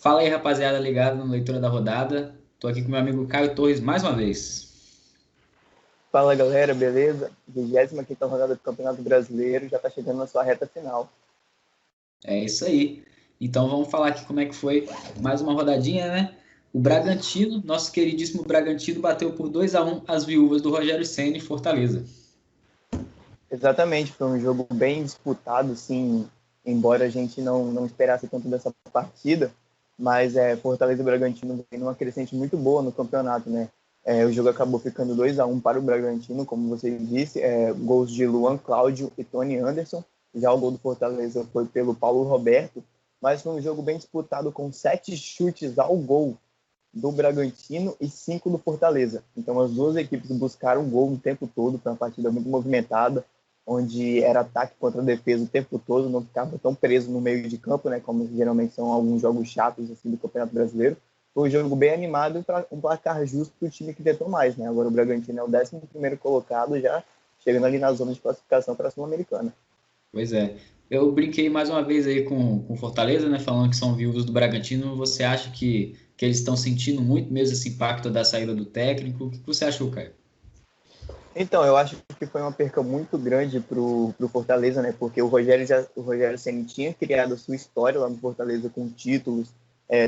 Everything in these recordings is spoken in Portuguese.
Fala aí, rapaziada, ligado no Leitura da Rodada. Tô aqui com meu amigo Caio Torres mais uma vez. Fala galera, beleza? 25ª rodada do Campeonato Brasileiro já está chegando na sua reta final. É isso aí. Então vamos falar aqui como é que foi mais uma rodadinha, né? O Bragantino, nosso queridíssimo Bragantino, bateu por 2-1 as viúvas do Rogério Ceni em Fortaleza. Exatamente, foi um jogo bem disputado, sim, embora a gente não esperasse tanto dessa partida, mas Fortaleza e Bragantino vem numa crescente muito boa no campeonato, né? O jogo acabou ficando 2-1 para o Bragantino, como você disse, gols de Luan Cláudio e Tony Anderson. Já o gol do Fortaleza foi pelo Paulo Roberto, mas foi um jogo bem disputado com 7 chutes ao gol do Bragantino e 5 do Fortaleza. Então as duas equipes buscaram gol o tempo todo, foi uma partida muito movimentada, onde era ataque contra defesa o tempo todo, não ficava tão preso no meio de campo, né, como geralmente são alguns jogos chatos assim do Campeonato Brasileiro. Foi um jogo bem animado e um placar justo para o time que tentou mais, né? Agora o Bragantino é o 11º colocado, já chegando ali na zona de classificação para a Sul-Americana. Pois é. Eu brinquei mais uma vez aí com Fortaleza, né? Falando que são viúvas do Bragantino. Você acha que eles estão sentindo muito mesmo esse impacto da saída do técnico? O que você achou, Caio? Então, eu acho que foi uma perca muito grande pro Fortaleza, né? Porque o Rogério Ceni tinha criado a sua história lá no Fortaleza com títulos,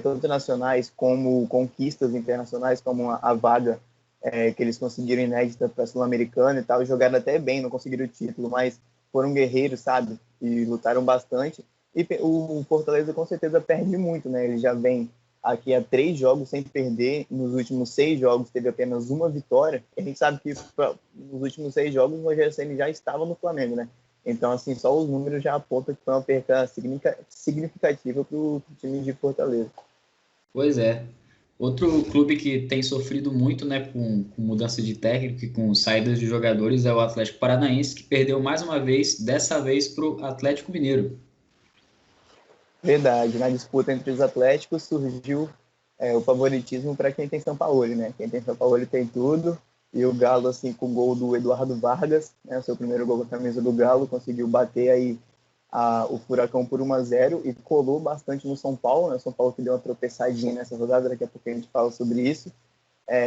tanto nacionais como conquistas internacionais, como a vaga que eles conseguiram inédita para a Sul-Americana e tal. Jogaram até bem, não conseguiram o título, mas foram guerreiros, sabe? E lutaram bastante. E o Fortaleza com certeza perde muito, né? Ele já vem aqui há 3 jogos sem perder. Nos últimos 6 jogos teve apenas uma vitória. A gente sabe que nos últimos 6 jogos o Rogério Ceni já estava no Flamengo, né? Então, assim, só os números já apontam que foi uma perca significativa para o time de Fortaleza. Pois é. Outro clube que tem sofrido muito, né, com mudança de técnico e com saídas de jogadores é o Atlético Paranaense, que perdeu mais uma vez, dessa vez para o Atlético Mineiro. Verdade, na disputa entre os Atléticos surgiu o favoritismo para quem tem São Paulo, né? Quem tem São Paulo tem tudo. E o Galo, assim, com o gol do Eduardo Vargas, né, seu primeiro gol com a camisa do Galo, conseguiu bater aí o Furacão por 1-0 e colou bastante no São Paulo, né? São Paulo que deu uma tropeçadinha nessa rodada, daqui a pouco a gente fala sobre isso.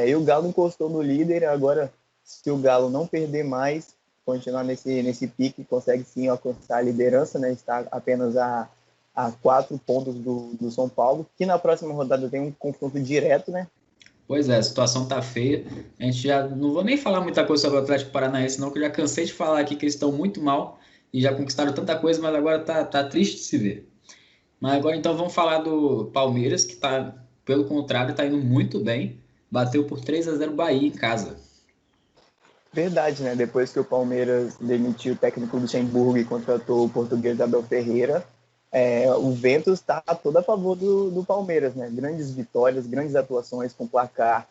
E o Galo encostou no líder, agora se o Galo não perder mais, continuar nesse pique, consegue sim alcançar a liderança, né? Está apenas a 4 pontos do São Paulo, que na próxima rodada tem um confronto direto, né? Pois é, a situação tá feia. A gente já não vou nem falar muita coisa sobre o Atlético Paranaense, não, que eu já cansei de falar aqui que eles estão muito mal e já conquistaram tanta coisa, mas agora tá triste de se ver. Mas agora então vamos falar do Palmeiras, que tá, pelo contrário, tá indo muito bem. Bateu por 3-0 Bahia em casa. Verdade, né? Depois que o Palmeiras demitiu o técnico do Luxemburgo e contratou o português Abel Ferreira, o vento está todo a favor do Palmeiras, né? Grandes vitórias, grandes atuações com placar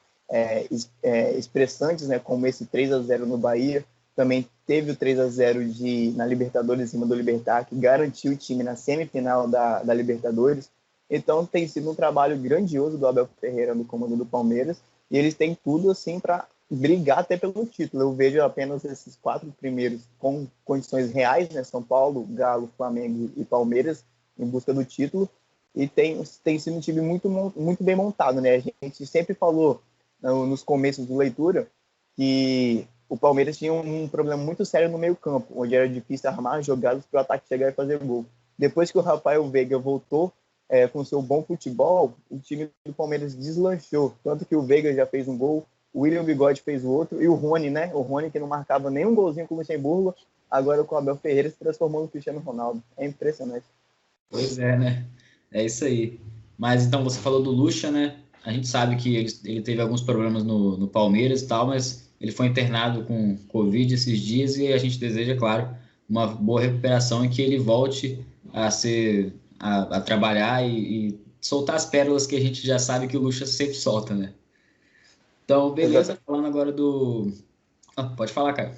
expressantes, né? Como esse 3-0 no Bahia. Também teve o 3-0 na Libertadores em cima do Libertad, que garantiu o time na semifinal da Libertadores. Então tem sido um trabalho grandioso do Abel Ferreira no comando do Palmeiras, e eles têm tudo assim para brigar até pelo título. Eu vejo apenas esses 4 primeiros com condições reais, né? São Paulo, Galo, Flamengo e Palmeiras em busca do título, e tem sido um time muito bem montado, né? A gente sempre falou nos começos do Leitura que o Palmeiras tinha um problema muito sério no meio campo, onde era difícil armar jogadas para o ataque chegar e fazer gol. Depois que o Rafael Veiga voltou com seu bom futebol, o time do Palmeiras deslanchou, tanto que o Veiga já fez um gol, o William Bigode fez o outro, e o Rony, né? O Rony que não marcava nenhum golzinho com o Luxemburgo, agora com o Abel Ferreira se transformou no Cristiano Ronaldo. É impressionante. Pois é, né? É isso aí. Mas então você falou do Lucha, né? A gente sabe que ele teve alguns problemas no Palmeiras e tal, mas ele foi internado com Covid esses dias e a gente deseja, claro, uma boa recuperação e que ele volte a a trabalhar e soltar as pérolas que a gente já sabe que o Lucha sempre solta, né? Então, beleza, Exatamente. falando agora do. Ah, pode falar, cara.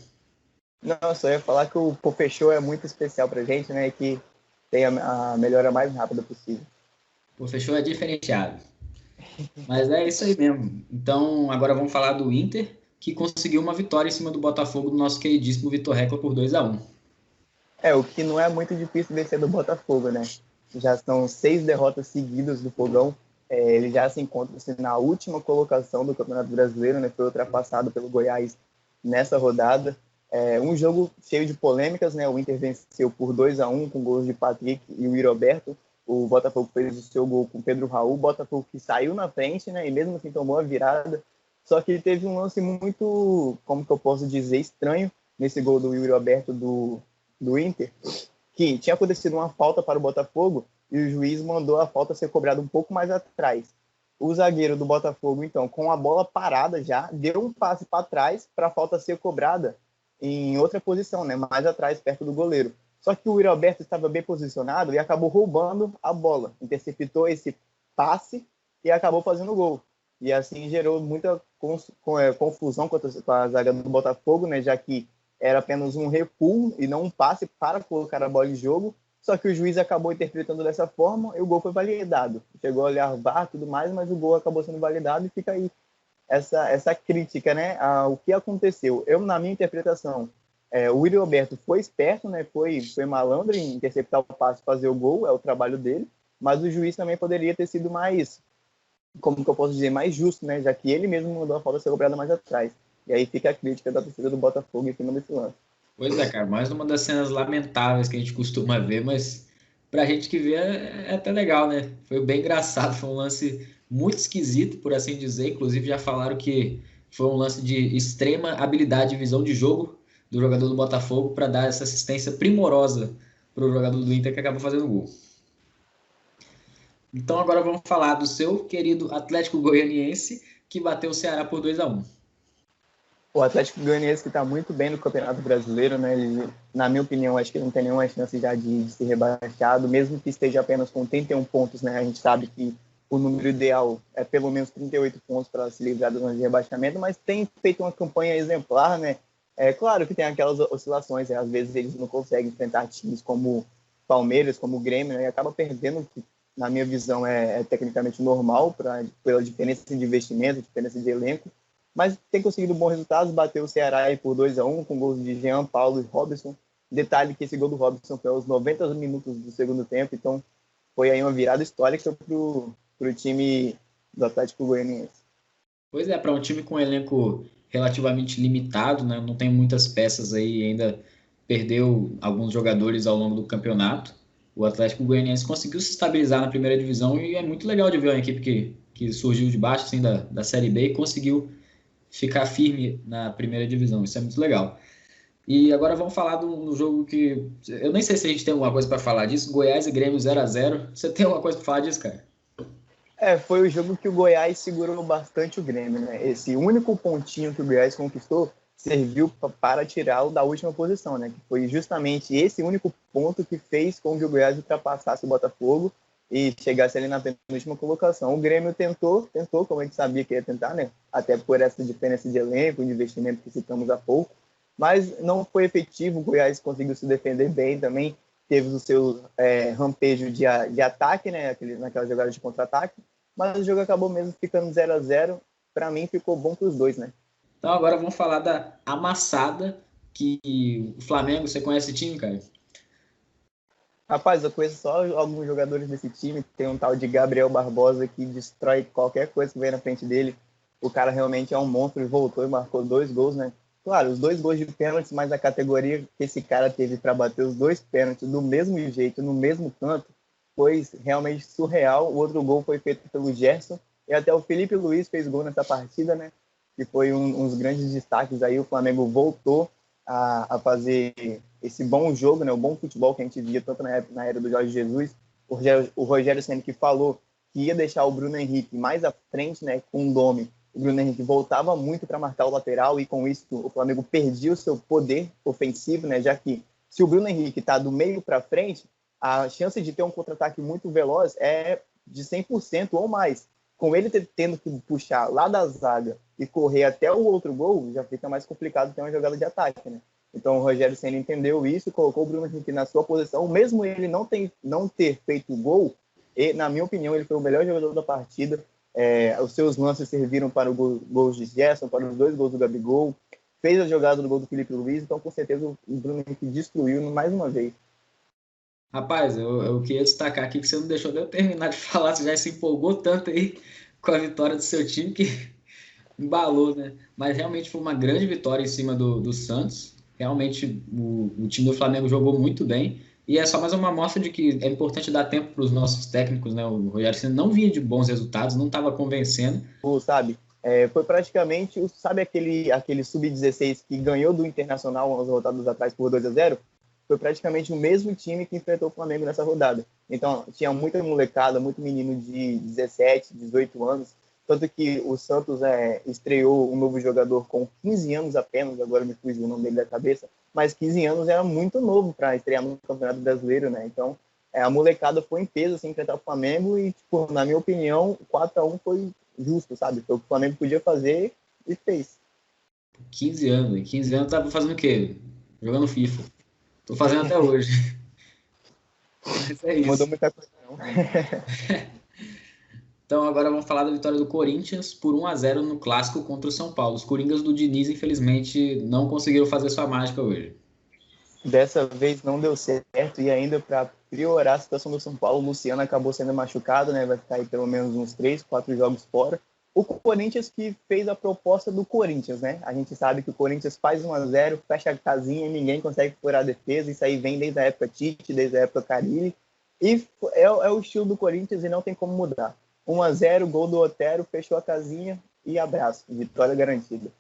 Não, só ia falar que o Pofechou é muito especial pra gente, né? E que tem a melhora mais rápida possível. O fechou é diferenciado. Mas é isso aí mesmo. Então, agora vamos falar do Inter, que conseguiu uma vitória em cima do Botafogo do nosso queridíssimo Vitor Recla por 2-1. O que não é muito difícil vencer do Botafogo, né? Já são 6 derrotas seguidas do Fogão. Ele já se encontra assim, na última colocação do Campeonato Brasileiro, né? Foi ultrapassado pelo Goiás nessa rodada. Um jogo cheio de polêmicas, né? O Inter venceu por 2-1 com gols de Patrick e o Roberto. O Botafogo fez o seu gol com Pedro Raul. O Botafogo que saiu na frente, né? E mesmo assim tomou a virada. Só que ele teve um lance muito, como que eu posso dizer, estranho nesse gol do Yuri Alberto do Inter, que tinha acontecido uma falta para o Botafogo e o juiz mandou a falta ser cobrada um pouco mais atrás. O zagueiro do Botafogo, então, com a bola parada já, deu um passe para trás para a falta ser cobrada em outra posição, né, mais atrás, perto do goleiro. Só que o Yuri Alberto estava bem posicionado e acabou roubando a bola, interceptou esse passe e acabou fazendo o gol. E assim gerou muita confusão com a zaga do Botafogo, né, já que era apenas um recuo e não um passe para colocar a bola em jogo. Só que o juiz acabou interpretando dessa forma e o gol foi validado. Chegou a olhar o VAR e tudo mais, mas o gol acabou sendo validado e fica aí essa crítica, né, ao que aconteceu. Eu, na minha interpretação, o Yuri Alberto foi esperto, né, foi malandro em interceptar o passe e fazer o gol, é o trabalho dele, mas o juiz também poderia ter sido mais, como que eu posso dizer, mais justo, né, já que ele mesmo mandou a falta ser cobrada mais atrás. E aí fica a crítica da torcida do Botafogo em cima desse lance. Pois é, cara, mais uma das cenas lamentáveis que a gente costuma ver, mas pra gente que vê é até legal, né? Foi bem engraçado, foi um lance muito esquisito, por assim dizer. Inclusive já falaram que foi um lance de extrema habilidade e visão de jogo do jogador do Botafogo para dar essa assistência primorosa para o jogador do Inter que acabou fazendo o gol. Então agora vamos falar do seu querido Atlético Goianiense que bateu o Ceará por 2-1. O Atlético Goianiense que está muito bem no Campeonato Brasileiro, né? Ele, na minha opinião, acho que não tem nenhuma chance já de ser rebaixado, mesmo que esteja apenas com 31 pontos, né? A gente sabe que o número ideal é pelo menos 38 pontos para se livrar do de rebaixamento, mas tem feito uma campanha exemplar, né? É claro que tem aquelas oscilações, né? Às vezes eles não conseguem enfrentar times como Palmeiras, como o Grêmio, né? E acaba perdendo, que na minha visão é tecnicamente normal pela diferença de investimento, diferença de elenco, mas tem conseguido bons resultados, bateu o Ceará aí por 2-1 com gols de Jean, Paulo e Robson. Detalhe que esse gol do Robson foi aos 90 minutos do segundo tempo, então foi aí uma virada histórica para o time do Atlético Goianiense. Pois é, para um time com um elenco relativamente limitado, né? Não tem muitas peças aí, ainda perdeu alguns jogadores ao longo do campeonato. O Atlético Goianiense conseguiu se estabilizar na primeira divisão e é muito legal de ver uma equipe que surgiu de baixo assim, da Série B e conseguiu ficar firme na primeira divisão. Isso é muito legal. E agora vamos falar do jogo que. Eu nem sei se a gente tem alguma coisa para falar disso. Goiás e Grêmio 0-0. Você tem alguma coisa para falar disso, cara? Foi o jogo que o Goiás segurou bastante o Grêmio, né? Esse único pontinho que o Goiás conquistou serviu para tirá-lo da última posição, né? Que foi justamente esse único ponto que fez com que o Goiás ultrapassasse o Botafogo e chegasse ali na penúltima colocação. O Grêmio tentou, como a gente sabia que ia tentar, né? Até por essa diferença de elenco, de investimento que citamos há pouco, mas não foi efetivo. O Goiás conseguiu se defender bem também, teve o seu rampejo de ataque, né? Naquela jogada de contra-ataque, mas o jogo acabou mesmo ficando 0-0. Para mim ficou bom para os dois, né? Então agora vamos falar da amassada que o Flamengo, você conhece esse time, cara? Rapaz, eu conheço só alguns jogadores desse time. Tem um tal de Gabriel Barbosa que destrói qualquer coisa que vem na frente dele. O cara realmente é um monstro e voltou e marcou 2 gols, né? Claro, os 2 gols de pênalti, mas a categoria que esse cara teve para bater os 2 pênaltis do mesmo jeito, no mesmo canto, foi realmente surreal. O outro gol foi feito pelo Gerson e até o Felipe Luiz fez gol nessa partida, né? Que foi um dos grandes destaques aí. O Flamengo voltou a fazer esse bom jogo, né, o bom futebol que a gente via tanto na era do Jorge Jesus. O Rogério Ceni que falou que ia deixar o Bruno Henrique mais à frente, né, com o Domi. O Bruno Henrique voltava muito para marcar o lateral e com isso o Flamengo perdia o seu poder ofensivo, né, já que se o Bruno Henrique está do meio para frente, a chance de ter um contra-ataque muito veloz é de 100% ou mais. Com ele tendo que puxar lá da zaga e correr até o outro gol, já fica mais complicado ter uma jogada de ataque, né? Então o Rogério Ceni entendeu isso, colocou o Bruno Henrique na sua posição, mesmo ele não ter feito gol, e, na minha opinião, ele foi o melhor jogador da partida. Os seus lances serviram para o gol de Gerson, para os 2 gols do Gabigol, fez a jogada do gol do Felipe Luiz, então com certeza o Bruno Henrique destruiu mais uma vez. Rapaz, eu queria destacar aqui que você não deixou de eu terminar de falar, você já se empolgou tanto aí com a vitória do seu time que embalou, né? Mas realmente foi uma grande vitória em cima do Santos. Realmente o time do Flamengo jogou muito bem. E é só mais uma amostra de que é importante dar tempo para os nossos técnicos, né? O Rogério Ceni não vinha de bons resultados, não estava convencendo. Sabe? Foi praticamente, sabe aquele sub-16 que ganhou do Internacional umas rodadas atrás por 2-0? Foi praticamente o mesmo time que enfrentou o Flamengo nessa rodada. Então, tinha muita molecada, muito menino de 17, 18 anos. Tanto que o Santos estreou um novo jogador com 15 anos apenas, agora me fugiu o nome dele da cabeça, mas 15 anos era muito novo para estrear no Campeonato Brasileiro, né? Então, a molecada foi em peso assim, enfrentar o Flamengo e, tipo, na minha opinião, 4-1 foi justo, sabe? Foi o que o Flamengo podia fazer e fez. 15 anos, hein? 15 anos tava fazendo o quê? Jogando FIFA. Tô fazendo até hoje. Mas é Não mudou isso. muita coisa, não. Então agora vamos falar da vitória do Corinthians por 1-0 no clássico contra o São Paulo. Os Coringas do Diniz, infelizmente, não conseguiram fazer sua mágica hoje. Dessa vez não deu certo e ainda para piorar a situação do São Paulo, o Luciano acabou sendo machucado, né? Vai ficar aí pelo menos uns 3, 4 jogos fora. O Corinthians que fez a proposta do Corinthians, né? A gente sabe que o Corinthians faz 1-0, fecha a casinha e ninguém consegue furar a defesa. Isso aí vem desde a época Tite, desde a época Carille. E é o estilo do Corinthians e não tem como mudar. 1-0, gol do Otero, fechou a casinha e abraço. Vitória garantida.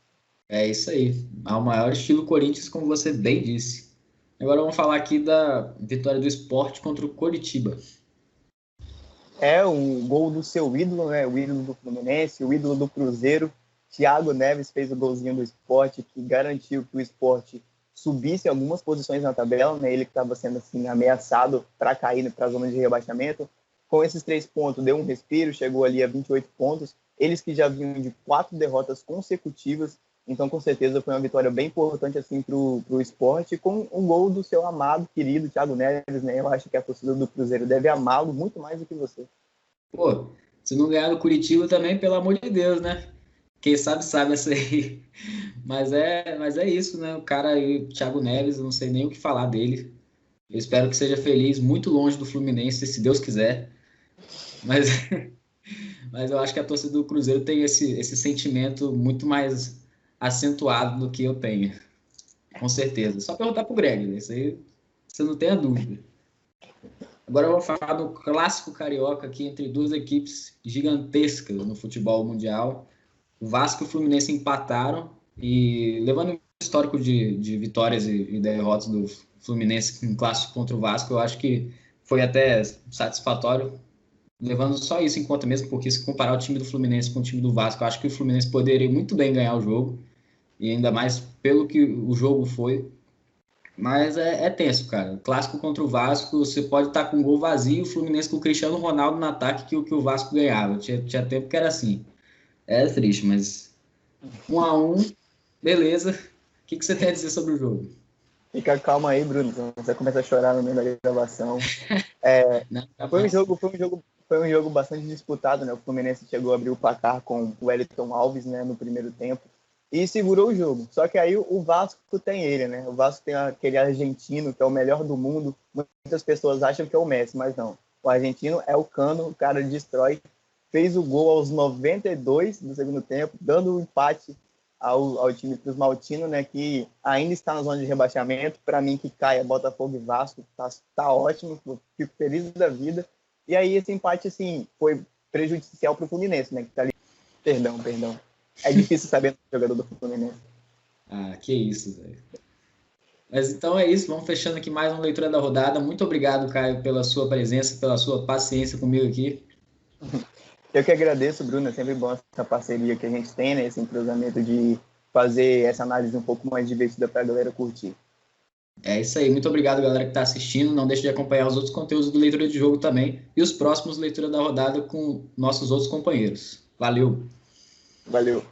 É isso aí. Ao maior estilo Corinthians, como você bem disse. Agora vamos falar aqui da vitória do Sport contra o Coritiba. O gol do seu ídolo, né? O ídolo do Fluminense, o ídolo do Cruzeiro. Thiago Neves fez o golzinho do Sport, que garantiu que o Sport subisse algumas posições na tabela, né? Ele que estava sendo assim ameaçado para cair para a zona de rebaixamento. Com esses 3 pontos, deu um respiro, chegou ali a 28 pontos. Eles que já vinham de 4 derrotas consecutivas, então com certeza foi uma vitória bem importante assim para o Sport, com um gol do seu amado, querido Thiago Neves, né? Eu acho que a torcida do Cruzeiro deve amá-lo muito mais do que você. Pô, se não ganhar do Curitiba também, pelo amor de Deus, né? Quem sabe essa aí. Mas é isso, né? O cara aí, o Thiago Neves, eu não sei nem o que falar dele. Eu espero que seja feliz, muito longe do Fluminense, se Deus quiser. Mas, mas eu acho que a torcida do Cruzeiro tem esse sentimento muito mais acentuado do que eu tenho. Com certeza. Só perguntar pro Greg, né? Isso aí você não tem a dúvida. Agora eu vou falar do clássico carioca aqui entre duas equipes gigantescas no futebol mundial. O Vasco e o Fluminense empataram e levando o histórico de vitórias e derrotas do Fluminense em clássico contra o Vasco, eu acho que foi até satisfatório, levando só isso em conta mesmo, porque se comparar o time do Fluminense com o time do Vasco, eu acho que o Fluminense poderia muito bem ganhar o jogo, e ainda mais pelo que o jogo foi. Mas é tenso, cara. Clássico contra o Vasco, você pode estar com um gol vazio, o Fluminense com o Cristiano Ronaldo no ataque que o Vasco ganhava. Tinha tempo que era assim. É triste, mas 1-1, beleza. O que você tem a dizer sobre o jogo? Fica calma aí, Bruno. Você começa a chorar no meio da gravação. Não, Foi um jogo bastante disputado, né? O Fluminense chegou a abrir o placar com o Wellington Alves, né, no primeiro tempo e segurou o jogo. Só que aí o Vasco tem ele, né? O Vasco tem aquele argentino que é o melhor do mundo. Muitas pessoas acham que é o Messi, mas não. O argentino é o Cano, o cara destrói. Fez o gol aos 92 do segundo tempo, dando o empate ao time dos Maltinos, né, que ainda está na zona de rebaixamento. Para mim, que caia Botafogo e Vasco, tá ótimo, fico feliz da vida. E aí esse empate, assim, foi prejudicial para o Fluminense, né, que tá ali. Perdão. É difícil saber do jogador do Fluminense. Ah, que isso, velho. Mas então é isso, vamos fechando aqui mais uma leitura da rodada. Muito obrigado, Caio, pela sua presença, pela sua paciência comigo aqui. Eu que agradeço, Bruno. É sempre bom essa parceria que a gente tem, né? Esse entrosamento de fazer essa análise um pouco mais divertida para a galera curtir. É isso aí, muito obrigado, galera que está assistindo. Não deixe de acompanhar os outros conteúdos do Leitura de Jogo também e os próximos Leitura da Rodada com nossos outros companheiros. Valeu! Valeu!